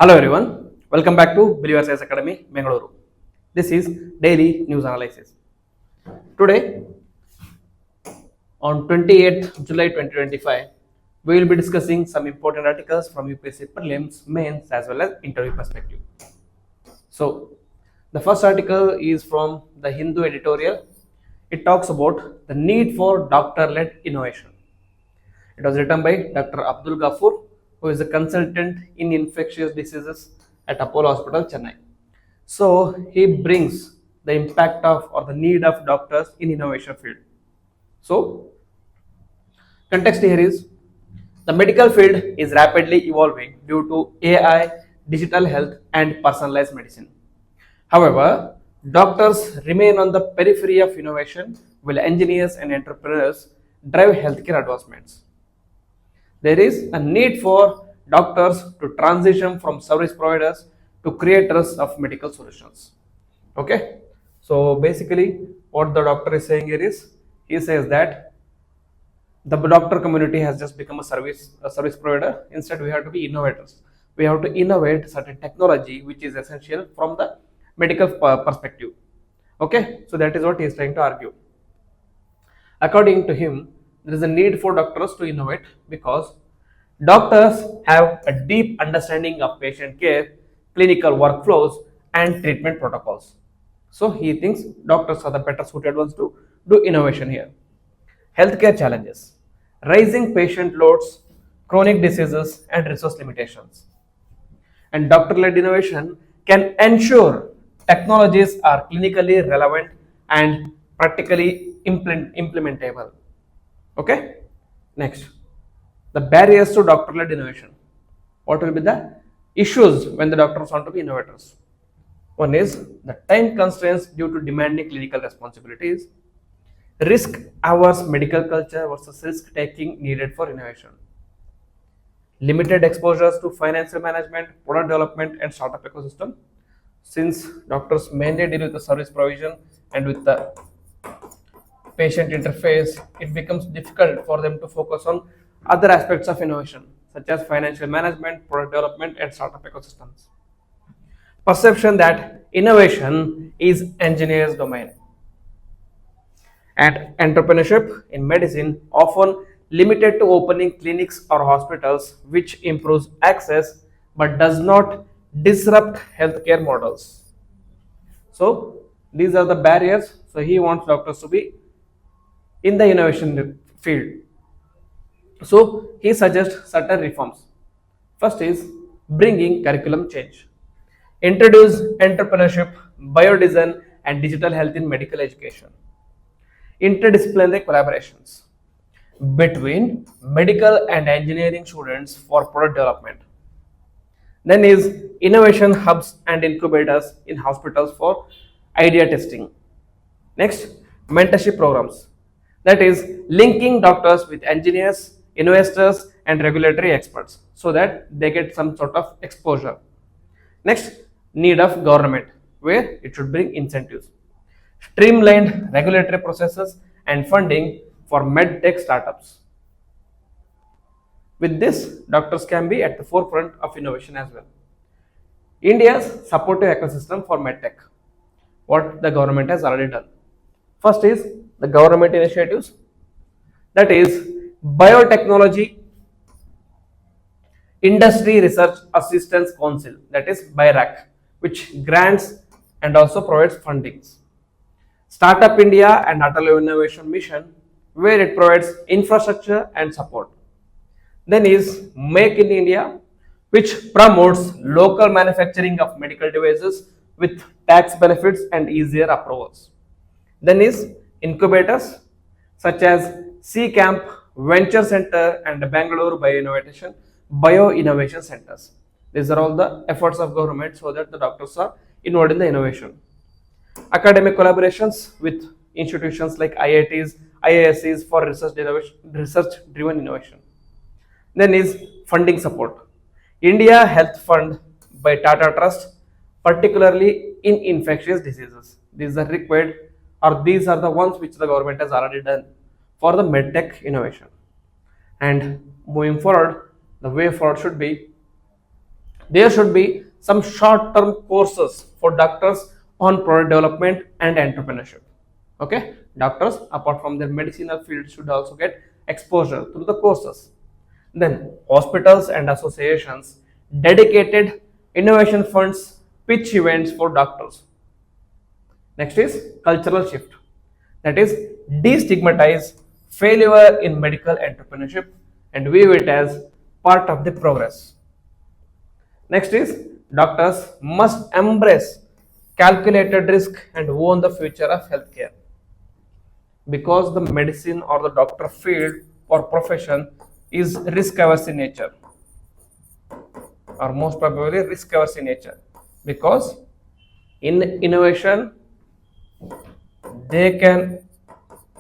Hello everyone, welcome back to Believers CS Academy, Bengaluru. This is Daily News Analysis. Today, on 28th July 2025, we will be discussing some important articles from UPSC Prelims, Mains as well as interview perspective. So, the first article is from the Hindu editorial. It talks about the need for doctor-led innovation. It was written by Dr. Abdul Ghafoor, who is a consultant in infectious diseases at Apollo Hospital, Chennai. So he brings the impact of or the need of doctors in innovation field. So context here is the medical field is rapidly evolving due to AI, digital health, and personalized medicine. However, doctors remain on the periphery of innovation while engineers and entrepreneurs drive healthcare advancements. There is a need for doctors to transition from service providers to creators of medical solutions. Okay, so basically, what the doctor is saying here is he says that the doctor community has just become a service provider. Instead, we have to be innovators. We have to innovate certain technology which is essential from the medical perspective. Okay, so that is what he is trying to argue. According to him, there is a need for doctors to innovate because doctors have a deep understanding of patient care, clinical workflows, and treatment protocols. So he thinks doctors are the better suited ones to do innovation here. Healthcare challenges, rising patient loads, chronic diseases, and resource limitations. And doctor-led innovation can ensure technologies are clinically relevant and practically implementable. Okay, next, the barriers to doctor-led innovation. What will be the issues when the doctors want to be innovators? One is the time constraints due to demanding clinical responsibilities, risk averse medical culture versus risk taking needed for innovation, limited exposures to financial management, product development, and startup ecosystem. Since doctors mainly deal with the service provision and with the patient interface, it becomes difficult for them to focus on other aspects of innovation, such as financial management, product development, and startup ecosystems. Perception that innovation is engineers' domain. And entrepreneurship in medicine often limited to opening clinics or hospitals, which improves access but does not disrupt healthcare models. So these are the barriers. So he wants doctors to be in the innovation field. So he suggests certain reforms. First is bringing curriculum change. Introduce entrepreneurship, biodesign, and digital health in medical education. Interdisciplinary collaborations between medical and engineering students for product development. Then is innovation hubs and incubators in hospitals for idea testing. Next, mentorship programs. That is linking doctors with engineers, investors, and regulatory experts so that they get some sort of exposure. Next, need of government, where it should bring incentives. Streamlined regulatory processes and funding for medtech startups. With this, doctors can be at the forefront of innovation as well. India's supportive ecosystem for medtech. What the government has already done. First is the government initiatives, that is Biotechnology Industry Research Assistance Council, that is BIRAC, which grants and also provides fundings. Startup India and Atal Innovation Mission, where it provides infrastructure and support. Then is Make in India, which promotes local manufacturing of medical devices with tax benefits and easier approvals. Then is incubators such as C-Camp, Venture Center, and Bangalore Bio Innovation Centers. These are all the efforts of government so that the doctors are involved in the innovation. Academic collaborations with institutions like IITs, IIScs for research-driven innovation. Then is funding support. India Health Fund by Tata Trust, particularly in infectious diseases. These are required, or these are the ones which the government has already done for the medtech innovation. And moving forward, the way forward should be There should be some short term courses for doctors on product development and entrepreneurship. Okay, doctors apart from their medicinal field should also get exposure through the courses. Then hospitals and associations dedicated innovation funds, pitch events for doctors. Next is cultural shift, that is destigmatize failure in medical entrepreneurship and view it as part of the progress. Next is doctors must embrace calculated risk and own the future of healthcare, because the medicine or the doctor field or profession is risk averse in nature, or most probably risk averse in nature, because in innovation they can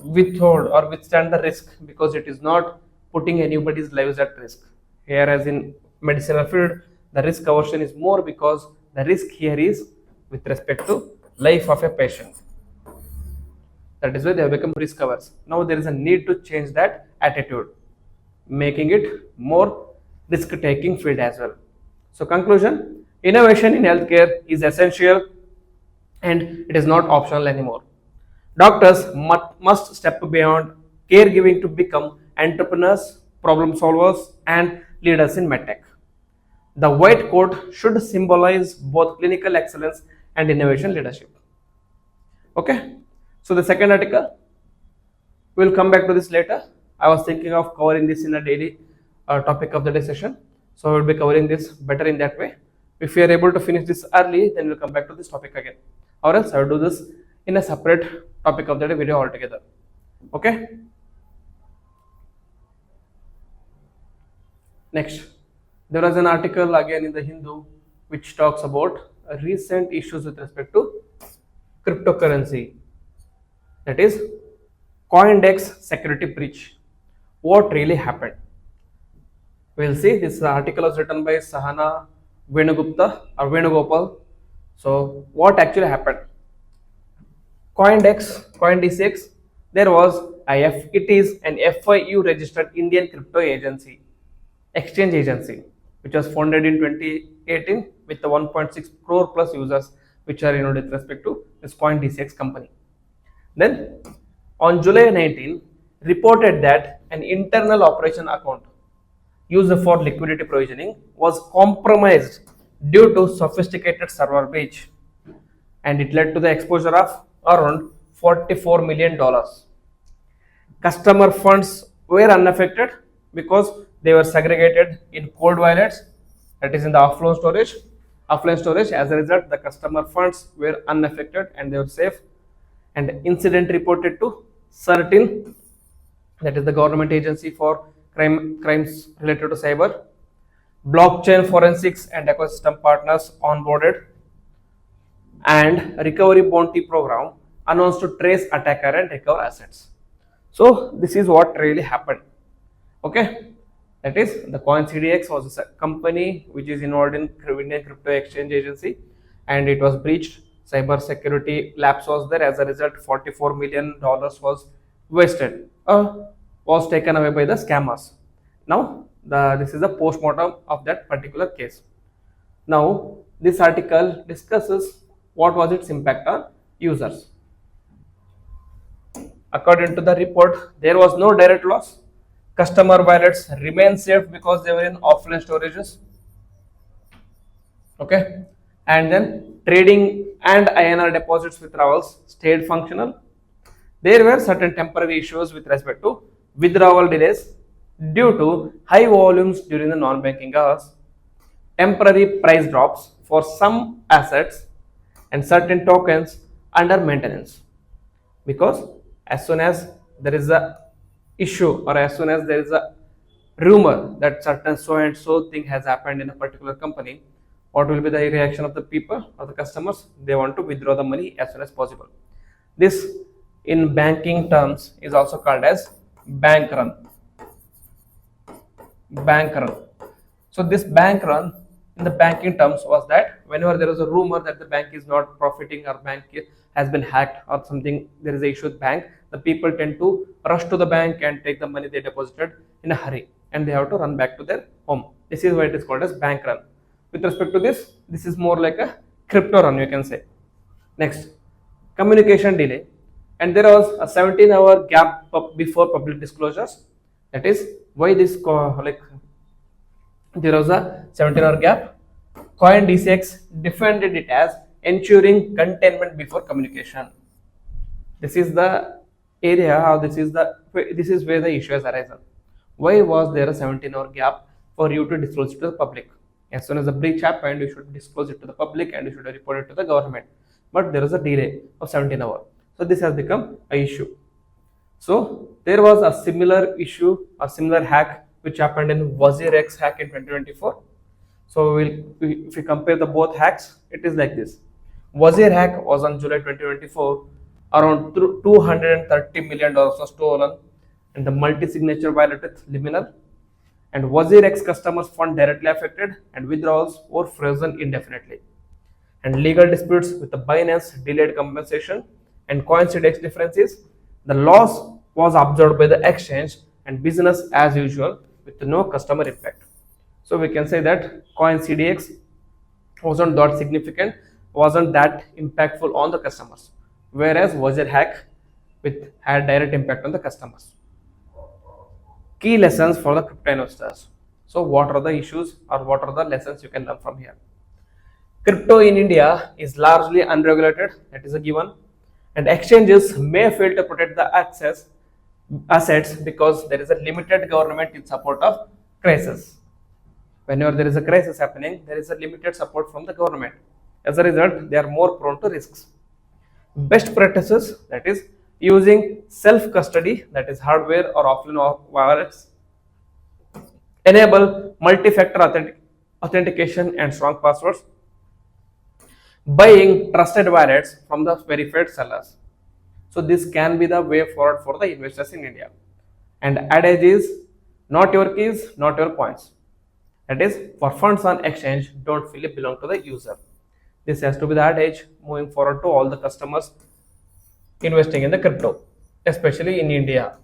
withhold or withstand the risk because it is not putting anybody's lives at risk. Whereas in medicinal field, the risk aversion is more because the risk here is with respect to life of a patient. That is why they have become risk averse. Now there is a need to change that attitude, making it more risk taking field as well. So conclusion, innovation in healthcare is essential and it is not optional anymore. Doctors must step beyond caregiving to become entrepreneurs, problem solvers, and leaders in medtech. The white coat should symbolize both clinical excellence and innovation leadership. Okay, so the second article, we'll come back to this later. I was thinking of covering this in a daily topic of the day session, so we'll be covering this better in that way. If we are able to finish this early, then we'll come back to this topic again, or else I'll do this in a separate topic of the day video altogether. Okay. Next, there was an article again in the Hindu which talks about recent issues with respect to cryptocurrency, that is Coindex security breach. What really happened? We'll see. This article was written by Sahana Venugupta or Venugopal. So what actually happened? Coindex, there was it is an FIU registered Indian crypto exchange agency, which was founded in 2018 with the 1.6 crore plus users, which are with respect to this CoinDCX company. Then on July 19, reported that an internal operation account used for liquidity provisioning was compromised due to sophisticated server breach, and it led to the exposure of around $44 million. Customer funds were unaffected because they were segregated in cold wallets, that is in the offline storage. As a result, the customer funds were unaffected and they were safe. And incident reported to certain, that is the government agency for crimes related to cyber, blockchain forensics and ecosystem partners onboarded, and recovery bounty program announced to trace attacker and recover assets. So this is what really happened. Okay, that is the CoinCDX was a company which is involved in Indian crypto exchange agency, and it was breached. Cyber security lapse was there. As a result, $44 million was wasted, was taken away by the scammers. Now this is a post-mortem of that particular case. Now this article discusses what was its impact on users. According to the report, there was no direct loss. Customer wallets remain safe because they were in offline storages. Okay, and then trading and INR deposits withdrawals stayed functional. There were certain temporary issues with respect to withdrawal delays due to high volumes during the non-banking hours, temporary price drops for some assets, and certain tokens under maintenance, because as soon as there is a issue or as soon as there is a rumor that certain so and so thing has happened in a particular company, what will be the reaction of the people or the customers? They want to withdraw the money as soon as possible. This in banking terms is also called as bank run. So this bank run in the banking terms was that whenever there is a rumor that the bank is not profiting or bank has been hacked or something, there is a issue with bank, the people tend to rush to the bank and take the money they deposited in a hurry, and they have to run back to their home. This is why it is called as bank run. with respect to this is more like a crypto run, you can say. Next, communication delay, and there was a 17-hour gap before public disclosures. That is why this like there was a 17-hour gap. Coin DCX defended it as ensuring containment before communication. This is the area how this is where the issue has arisen. Why was there a 17-hour gap for you to disclose it to the public? As soon as the breach happened, you should disclose it to the public and you should report it to the government. But there is a delay of 17 hours. So this has become a issue. So there was a similar issue, a similar hack which happened in WazirX hack in 2024. So if we compare the both hacks, it is like this. Wazir hack was on July 2024. Around $230 million was stolen, and the multi-signature wallet with liminal. And WazirX customers' fund directly affected, and withdrawals were frozen indefinitely. And legal disputes with the Binance delayed compensation, and CoinCDX differences. The loss was absorbed by the exchange and business as usual with no customer impact. So we can say that CoinCDX wasn't that significant, wasn't that impactful on the customers, whereas Wazir hack had direct impact on the customers. Key lessons for the crypto investors. So what are the issues or what are the lessons you can learn from here? Crypto in India is largely unregulated, that is a given, and exchanges may fail to protect the assets because there is a limited government in support of crisis. Whenever there is a crisis happening, there is a limited support from the government. As a result, they are more prone to risks. Best practices, that is using self-custody, that is hardware or offline wallets, enable multi-factor authentication and strong passwords, buying trusted wallets from the verified sellers. So this can be the way forward for the investors in India. And adage is not your keys, not your coins. That is, for funds on exchange don't fully belong to the user. This has to be the adage moving forward to all the customers investing in the crypto, especially in India.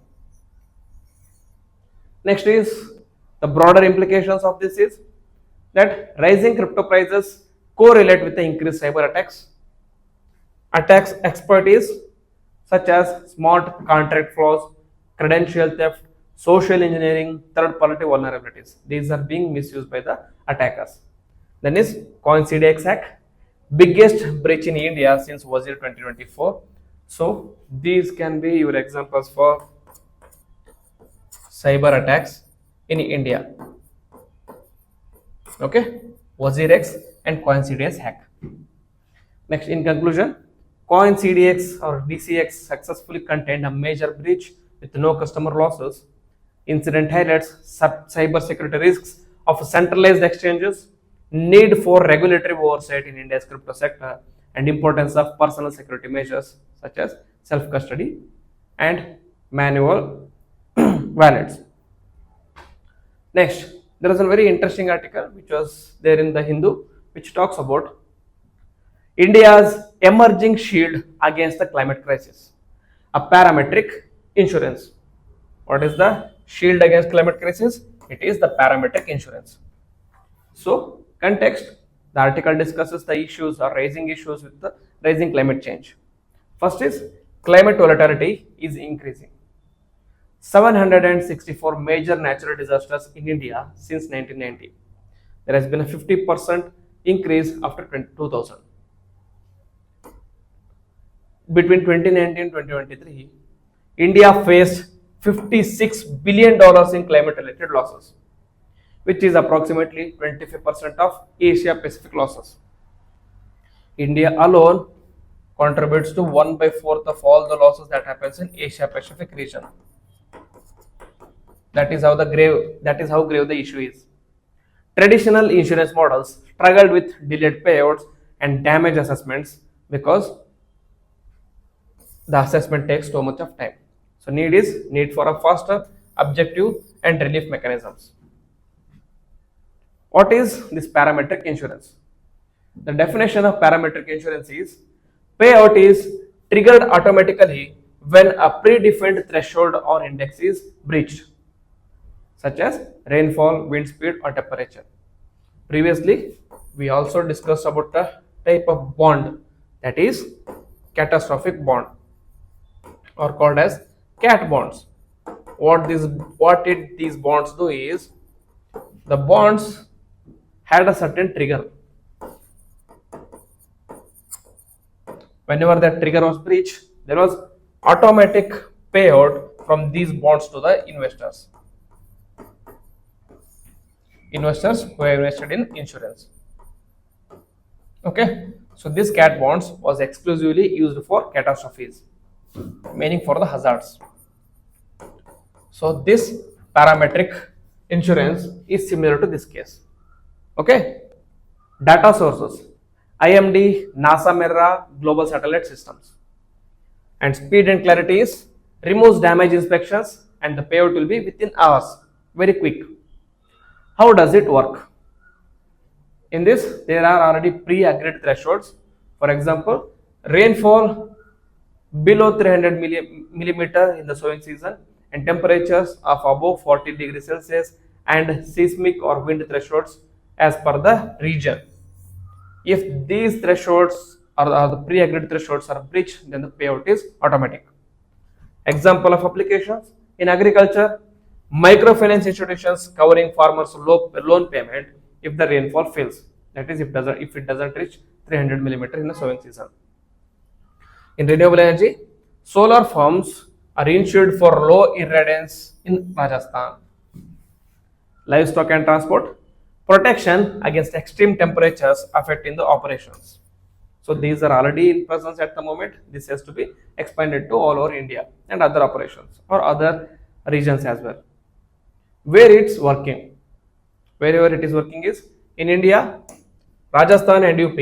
Next is the broader implications of this is that rising crypto prices correlate with the increased cyber attacks. Attacks expertise such as smart contract flaws, credential theft, social engineering, third-party vulnerabilities. These are being misused by the attackers. Then is CoinCDX hack, biggest breach in India since Wazir 2024. So these can be your examples for cyber attacks in India. Okay, WazirX and CoinCDX hack. Next, in conclusion, CoinCDX or DCX successfully contained a major breach with no customer losses. Incident highlights cyber security risks of centralized exchanges, need for regulatory oversight in India's crypto sector, and importance of personal security measures such as self-custody and manual wallets. Next, there is a very interesting article which was there in the Hindu, which talks about India's emerging shield against the climate crisis, a parametric insurance. What is the shield against climate crisis? It is the parametric insurance. So, context, the article discusses the issues or raising issues with the rising climate change. First is climate volatility is increasing. 764 major natural disasters in India since 1990. There has been a 50% increase after 2000. Between 2019 and 2023, India faced $56 billion in climate-related losses, which is approximately 25% of Asia Pacific losses. India alone contributes to 1/4 of all the losses that happens in Asia Pacific region. That is how grave the issue is. Traditional insurance models struggled with delayed payouts and damage assessments because the assessment takes so much of time. So need for a faster, objective and relief mechanisms. What is this parametric insurance? The definition of parametric insurance is payout is triggered automatically when a predefined threshold or index is breached, such as rainfall, wind speed or temperature. Previously, We also discussed about the type of bond, that is catastrophic bond, or called as cat bonds. What these bonds do is, the bonds had a certain trigger. Whenever that trigger was breached, there was automatic payout from these bonds to the investors who have invested in insurance. Okay, so this cat bonds was exclusively used for catastrophes, meaning for the hazards. So this parametric insurance is similar to this case. Okay, data sources: IMD, NASA MERRA, global satellite systems. And speed and clarity is removes damage inspections, and the payout will be within hours, very quick. How does it work? In this, there are already pre-agreed thresholds. For example, rainfall below 300 millimeter in the sowing season, and temperatures of above 40 degrees Celsius, and seismic or wind thresholds as per the region. If these thresholds or the pre-agreed thresholds are breached, then the payout is automatic. Example of applications: in agriculture, microfinance institutions covering farmers' loan payment if the rainfall fails. That is, if it doesn't reach 300 millimeter in the sowing season. In renewable energy, solar farms are insured for low irradiance in Rajasthan. Livestock and transport, protection against extreme temperatures affecting the operations. So these are already in presence at the moment. This has to be expanded to all over India and other operations or other regions as well. Where it's working, wherever it is working is in India, Rajasthan and UP.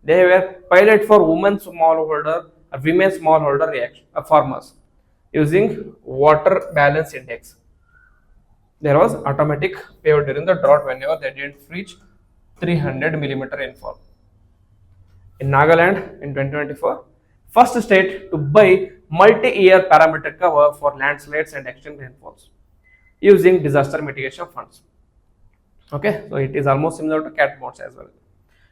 They were pilot for women smallholder or women smallholder farmers using water balance index. There was automatic payout during the drought whenever they didn't reach 300 millimeter rainfall. In Nagaland in 2024, first state to buy multi-year parameter cover for landslides and extreme rainfalls using disaster mitigation funds. Okay, so it is almost similar to cat bonds as well.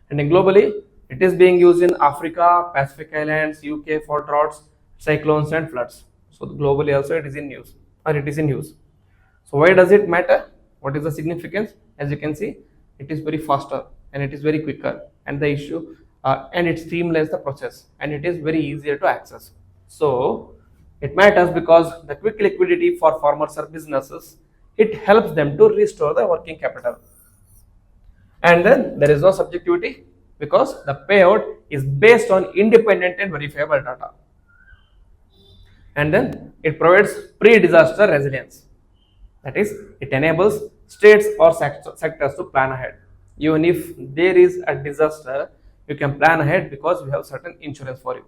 And then globally, it is being used in Africa, Pacific Islands, UK for droughts, cyclones and floods. So globally also it is in use, or it is in use. So why does it matter? What is the significance? As you can see, it is very faster and it is very quicker, and the issue and it streamlines the process, and it is very easier to access. So it matters because the quick liquidity for farmers or businesses, it helps them to restore the working capital. And then there is no subjectivity because the payout is based on independent and verifiable data. And then it provides pre-disaster resilience. That is, it enables states or sectors to plan ahead. Even if there is a disaster, you can plan ahead because we have certain insurance for you.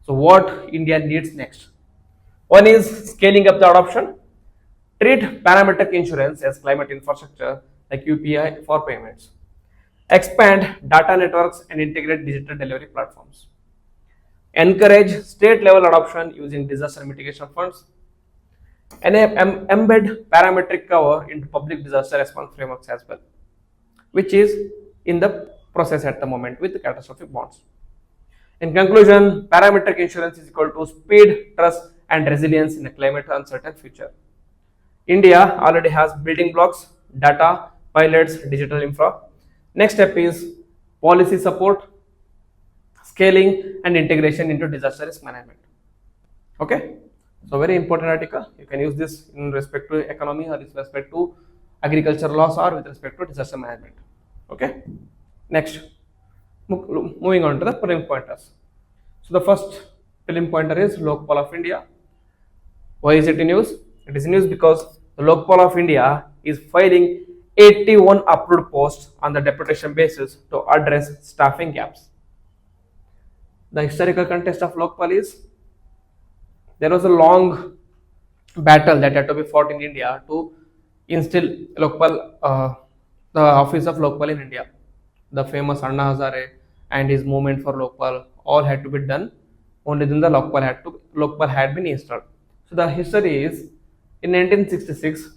So what India needs next? One is scaling up the adoption. Treat parametric insurance as climate infrastructure like UPI for payments. Expand data networks and integrate digital delivery platforms. Encourage state level adoption using disaster mitigation funds. And embed parametric cover into public disaster response frameworks as well, which is in the process at the moment with the catastrophic bonds. In conclusion, parametric insurance is equal to speed, trust, and resilience in a climate uncertain future. India already has building blocks: data, pilots, digital infra. Next step is policy support, scaling, and integration into disaster risk management. Okay, so very important article. You can use this in respect to economy, or with respect to agriculture laws, or with respect to disaster management. Okay, next, moving on to the prelim pointers. So the first prelim pointer is Lokpal of India. Why is it in use? It is in use because the Lokpal of India is filing 81 approved posts on the deputation basis to address staffing gaps. The historical context of Lokpal is there was a long battle that had to be fought in India to instill Lokpal, the office of Lokpal in India. The famous Anna Hazare and his movement for Lokpal all had to be done. Only then the Lokpal had been installed. So the history is in 1966,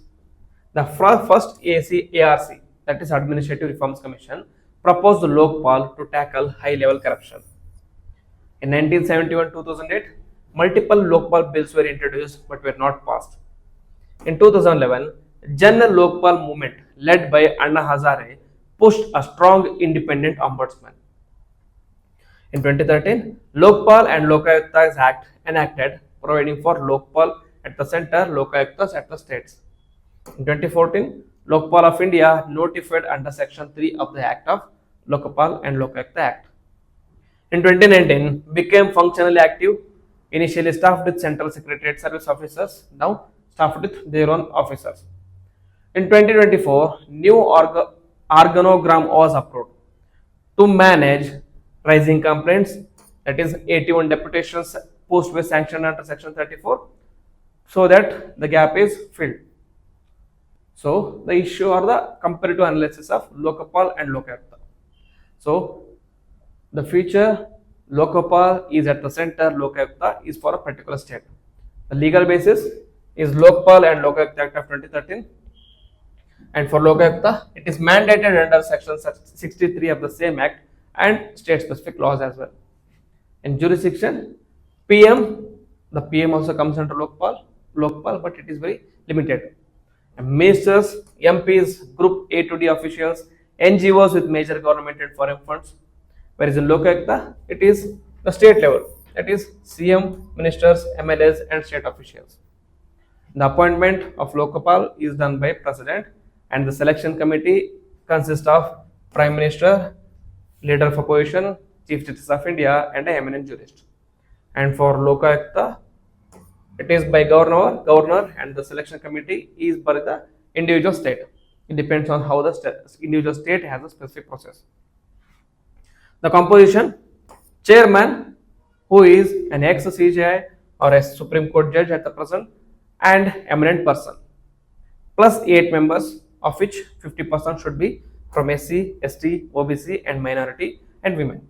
the first ARC, that is Administrative Reforms Commission, proposed Lokpal to tackle high-level corruption. In 1971-2008, multiple Lokpal bills were introduced but were not passed. In 2011, Jan Lokpal movement led by Anna Hazare pushed a strong independent ombudsman. In 2013, Lokpal and Lokayuktas Act enacted providing for Lokpal at the center, Lokayuktas at the states. In 2014, Lokpal of India notified under Section 3 of the Act of Lokpal and Lokayukta Act. In 2019, became functionally active, initially staffed with Central Secretariat Service officers, now staffed with their own officers. In 2024, new organogram was approved to manage rising complaints, that is 81 deputations post were sanctioned under Section 34, so that the gap is filled. So the issue or the comparative analysis of Lokpal and Lokayukta. So the feature Lokpal is at the center, Lokayukta is for a particular state. The legal basis is Lokpal and Lokayukta Act of 2013, and for Lokayukta it is mandated under Section 63 of the same Act and state specific laws as well. In jurisdiction, PM, the PM also comes under Lokpal, but it is very limited. And ministers, MPs, Group A to D officials, NGOs with major government and foreign funds. Whereas in Lokayukta, it is the state level, that is CM, ministers, MLAs, and state officials. The appointment of Lokpal is done by President, and the selection committee consists of Prime Minister, Leader of Opposition, Chief Justice of India, and an eminent jurist. And for Lokayukta, it is by governor, and the selection committee is by the individual state. It depends on how the individual state has a specific process. The composition: chairman, who is an ex-CJI or a Supreme Court judge at the present, and eminent person, plus 8 members, of which 50% should be from SC, ST, OBC, and minority and women.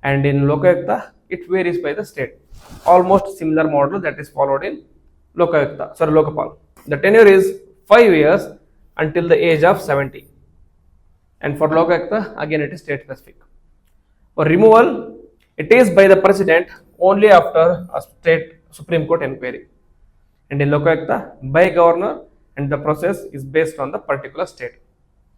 And in Lokayukta, it varies by the state. Almost similar model that is followed in Lokpal. The tenure is 5 years until the age of 70. And for Lokayukta, again it is state specific. For removal, it is by the president only after a state Supreme Court inquiry. And in Lokayukta, by governor, and the process is based on the particular state.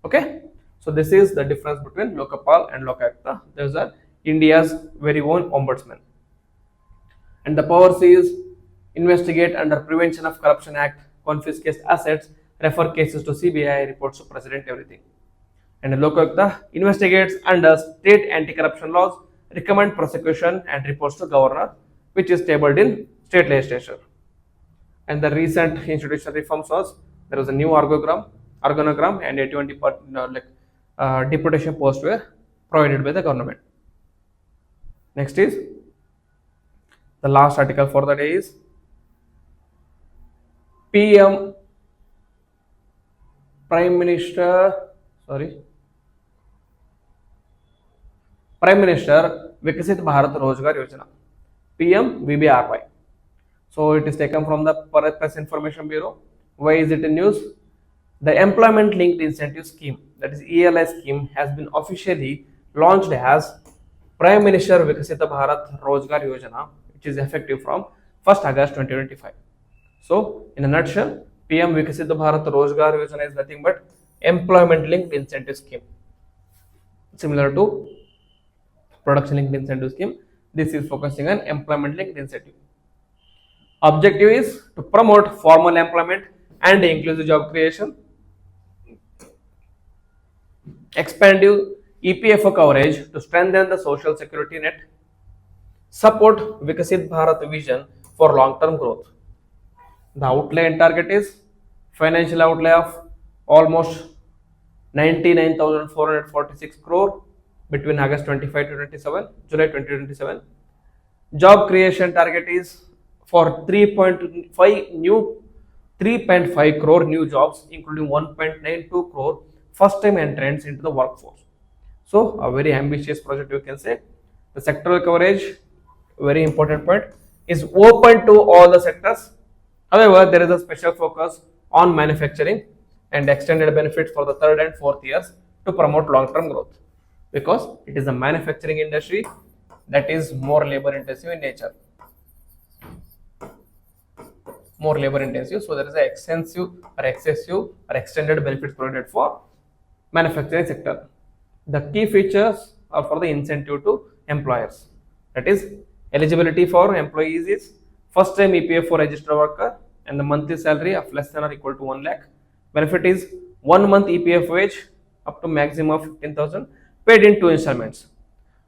Okay, so this is the difference between Lokpal and Lokayukta. Those are India's very own ombudsman. And the powers is investigate under Prevention of Corruption Act, confiscate assets, refer cases to CBI, reports to President, everything. And Lokayukta investigates under state anti-corruption laws, recommend prosecution, and reports to governor, which is tabled in state legislature. And the recent institutional reforms was there was a new organogram and 81 deputation posts were provided by the government. Next is the last article for the day is PM Prime Minister Vikasit Bharat Rozgar Yojana, PM VBRY. So it is taken from the Press Information Bureau. Why is it in news? The Employment Linked Incentive Scheme, that is ELI scheme, has been officially launched as Prime Minister Vikasita Bharat Rozgar Yojana, which is effective from 1st August 2025. So in a nutshell, PM Vikasita Bharat Rozgar Yojana is nothing but employment linked incentive scheme, similar to production linked incentive scheme. This is focusing on employment linked incentive. Objective is to promote formal employment and inclusive job creation, expand EPFO coverage to strengthen the social security net, support Vikasit Bharat vision for long-term growth. The outlay and target is financial outlay of almost 99,446 crore between August 25 to 27, July 2027. Job creation target is for 3.5 crore new jobs, including 1.92 crore first-time entrants into the workforce. So a very ambitious project, you can say. The sectoral coverage, very important point, is open to all the sectors. However, there is a special focus on manufacturing and extended benefits for the 3rd and 4th years to promote long-term growth. because it is a manufacturing industry that is more labor intensive in nature. More labor intensive, so there is an extensive or excessive or extended benefits provided for manufacturing sector. The key features are for the incentive to employers. That is, eligibility for employees is first time EPF for registered worker and the monthly salary of less than or equal to 1 lakh. Benefit is 1 month EPF wage up to maximum of 15,000 paid in 2 installments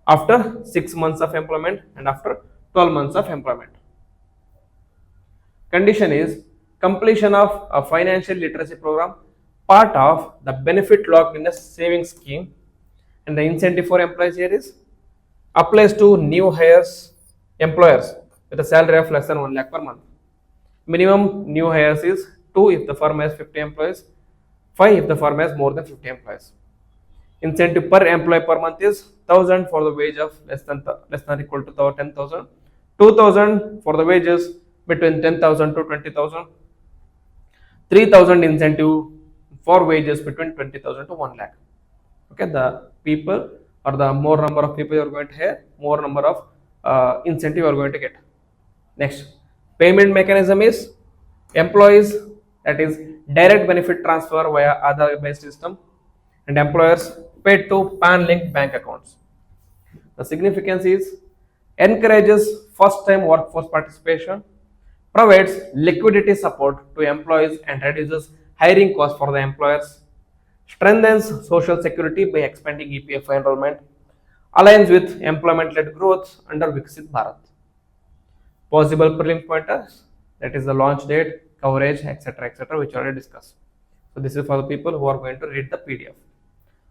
after 6 months of employment and after 12 months of employment. Condition is completion of a financial literacy program, part of the benefit locked in a savings scheme, and the incentive for employees here is applies to new hires employers with a salary of less than 1 lakh per month. Minimum new hires is 2 if the firm has 50 employees, 5 if the firm has more than 50 employees. Incentive per employee per month is 1,000 for the wage of less than equal to 10,000, 2,000 for the wages between 10,000 to 20,000, 3,000 incentive for wages between 20,000 to 1 lakh. Okay, the people or the more number of people you are going to hire, more number of incentive you are going to get. Next, payment mechanism is employees, that is direct benefit transfer via Aadhaar based system, and employers paid to PAN linked bank accounts. The significance is encourages first time workforce participation, provides liquidity support to employees and reduces hiring costs for the employers, strengthens social security by expanding EPF enrollment, aligns with employment-led growth under Viksit Bharat. Possible prelim pointers, that is the launch date, coverage, etc., which I already discussed. So this is for the people who are going to read the PDF.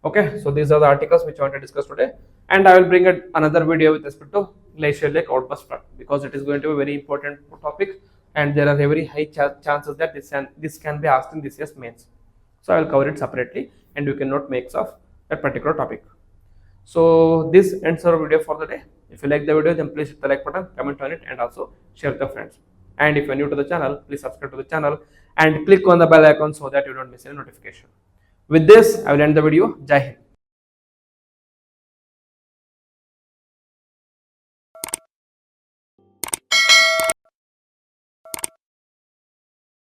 Okay, so these are the articles which I want to discuss today, and I will bring another video with respect to glacial lake outburst flood, because it is going to be a very important topic, and there are very high chances that this can be asked in this year's mains. So I will cover it separately, and you can note makes of that particular topic. So this ends our video for the day. If you like the video, then please hit the like button, comment on it, and also share with your friends. And if you are new to the channel, please subscribe to the channel and click on the bell icon so that you don't miss any notification. With this, I will end the video. Jai Hind.